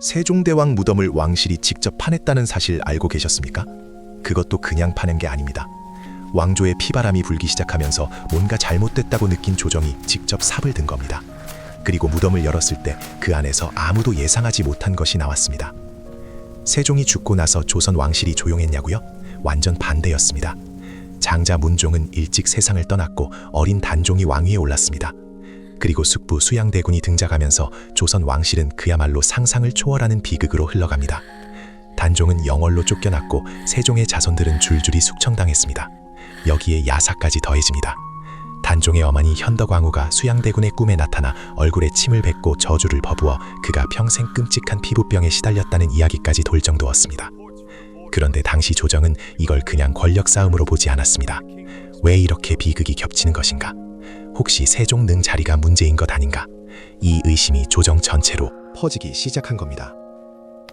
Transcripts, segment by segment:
세종대왕 무덤을 왕실이 직접 파냈다는 사실 알고 계셨습니까? 그것도 그냥 파낸 게 아닙니다. 왕조의 피바람이 불기 시작하면서 뭔가 잘못됐다고 느낀 조정이 직접 삽을 든 겁니다. 그리고 무덤을 열었을 때 그 안에서 아무도 예상하지 못한 것이 나왔습니다. 세종이 죽고 나서 조선 왕실이 조용했냐고요? 완전 반대였습니다. 장자 문종은 일찍 세상을 떠났고 어린 단종이 왕위에 올랐습니다. 그리고 숙부 수양대군이 등장하면서 조선 왕실은 그야말로 상상을 초월하는 비극으로 흘러갑니다. 단종은 영월로 쫓겨났고 세종의 자손들은 줄줄이 숙청당했습니다. 여기에 야사까지 더해집니다. 단종의 어머니 현덕왕후가 수양대군의 꿈에 나타나 얼굴에 침을 뱉고 저주를 퍼부어 그가 평생 끔찍한 피부병에 시달렸다는 이야기까지 돌 정도였습니다. 그런데 당시 조정은 이걸 그냥 권력 싸움으로 보지 않았습니다. 왜 이렇게 비극이 겹치는 것인가? 혹시 세종 능 자리가 문제인 것 아닌가? 이 의심이 조정 전체로 퍼지기 시작한 겁니다.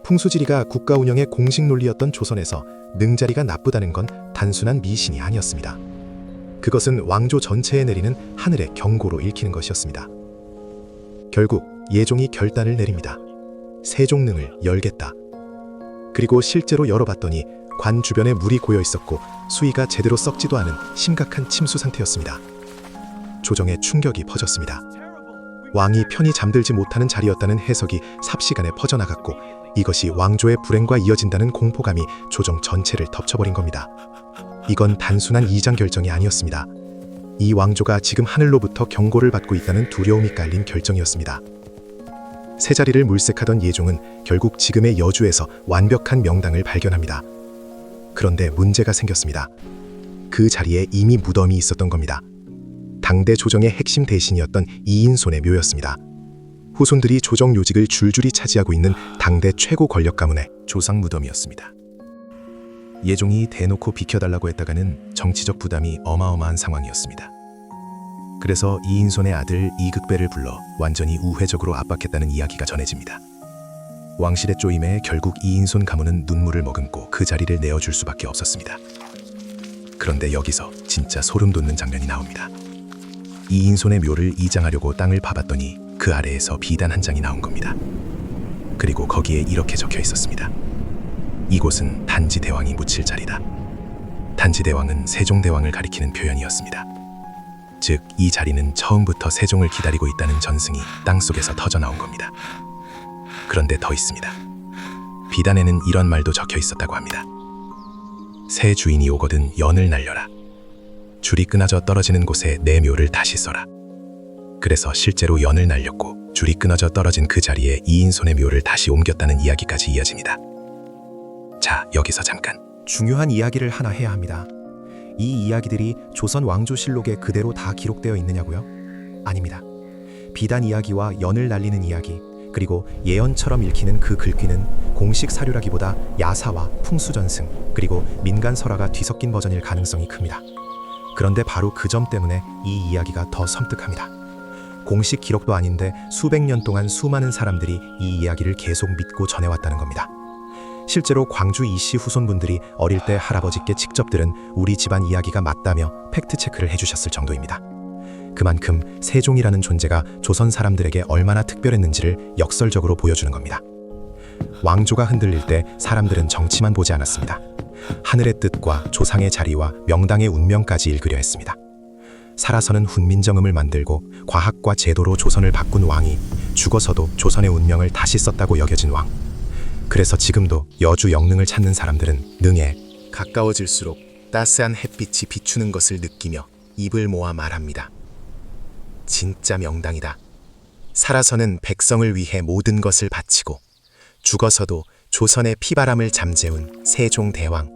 풍수지리가 국가 운영의 공식 논리였던 조선에서 능 자리가 나쁘다는 건 단순한 미신이 아니었습니다. 그것은 왕조 전체에 내리는 하늘의 경고로 읽히는 것이었습니다. 결국 예종이 결단을 내립니다. 세종능을 열겠다. 그리고 실제로 열어봤더니 관 주변에 물이 고여 있었고 수위가 제대로 썩지도 않은 심각한 침수 상태였습니다. 조정에 충격이 퍼졌습니다. 왕이 편히 잠들지 못하는 자리였다는 해석이 삽시간에 퍼져나갔고 이것이 왕조의 불행과 이어진다는 공포감이 조정 전체를 덮쳐버린 겁니다. 이건 단순한 이장 결정이 아니었습니다. 이 왕조가 지금 하늘로부터 경고를 받고 있다는 두려움이 깔린 결정이었습니다. 새 자리를 물색하던 예종은 결국 지금의 여주에서 완벽한 명당을 발견합니다. 그런데 문제가 생겼습니다. 그 자리에 이미 무덤이 있었던 겁니다. 당대 조정의 핵심 대신이었던 이인손의 묘였습니다. 후손들이 조정 요직을 줄줄이 차지하고 있는 당대 최고 권력 가문의 조상 무덤이었습니다. 예종이 대놓고 비켜달라고 했다가는 정치적 부담이 어마어마한 상황이었습니다. 그래서 이인손의 아들 이극배를 불러 완전히 우회적으로 압박했다는 이야기가 전해집니다. 왕실의 쪼임에 결국 이인손 가문은 눈물을 머금고 그 자리를 내어줄 수밖에 없었습니다. 그런데 여기서 진짜 소름 돋는 장면이 나옵니다. 이인손의 묘를 이장하려고 땅을 파봤더니 그 아래에서 비단 한 장이 나온 겁니다. 그리고 거기에 이렇게 적혀 있었습니다. 이곳은 단지대왕이 묻힐 자리다. 단지대왕은 세종대왕을 가리키는 표현이었습니다. 즉, 이 자리는 처음부터 세종을 기다리고 있다는 전승이 땅속에서 터져나온 겁니다. 그런데 더 있습니다. 비단에는 이런 말도 적혀 있었다고 합니다. 새 주인이 오거든 연을 날려라. 줄이 끊어져 떨어지는 곳에 내 묘를 다시 써라. 그래서 실제로 연을 날렸고 줄이 끊어져 떨어진 그 자리에 이인손의 묘를 다시 옮겼다는 이야기까지 이어집니다. 자, 여기서 잠깐 중요한 이야기를 하나 해야 합니다. 이 이야기들이 조선 왕조실록에 그대로 다 기록되어 있느냐고요? 아닙니다. 비단 이야기와 연을 날리는 이야기, 그리고 예언처럼 읽히는 그 글귀는 공식 사료라기보다 야사와 풍수전승, 그리고 민간 설화가 뒤섞인 버전일 가능성이 큽니다. 그런데 바로 그 점 때문에 이 이야기가 더 섬뜩합니다. 공식 기록도 아닌데 수백 년 동안 수많은 사람들이 이 이야기를 계속 믿고 전해왔다는 겁니다. 실제로 광주 이씨 후손분들이 어릴 때 할아버지께 직접 들은 우리 집안 이야기가 맞다며 팩트체크를 해주셨을 정도입니다. 그만큼 세종이라는 존재가 조선 사람들에게 얼마나 특별했는지를 역설적으로 보여주는 겁니다. 왕조가 흔들릴 때 사람들은 정치만 보지 않았습니다. 하늘의 뜻과 조상의 자리와 명당의 운명까지 읽으려 했습니다. 살아서는 훈민정음을 만들고 과학과 제도로 조선을 바꾼 왕이 죽어서도 조선의 운명을 다시 썼다고 여겨진 왕. 그래서 지금도 여주 영능을 찾는 사람들은 능에 가까워질수록 따스한 햇빛이 비추는 것을 느끼며 입을 모아 말합니다. 진짜 명당이다. 살아서는 백성을 위해 모든 것을 바치고 죽어서도 조선의 피바람을 잠재운 세종대왕.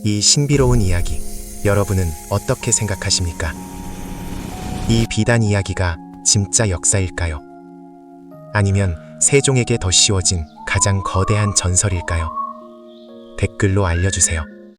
이 신비로운 이야기, 여러분은 어떻게 생각하십니까? 이 비단 이야기가 진짜 역사일까요? 아니면 세종에게 더 씌워진 가장 거대한 전설일까요? 댓글로 알려주세요.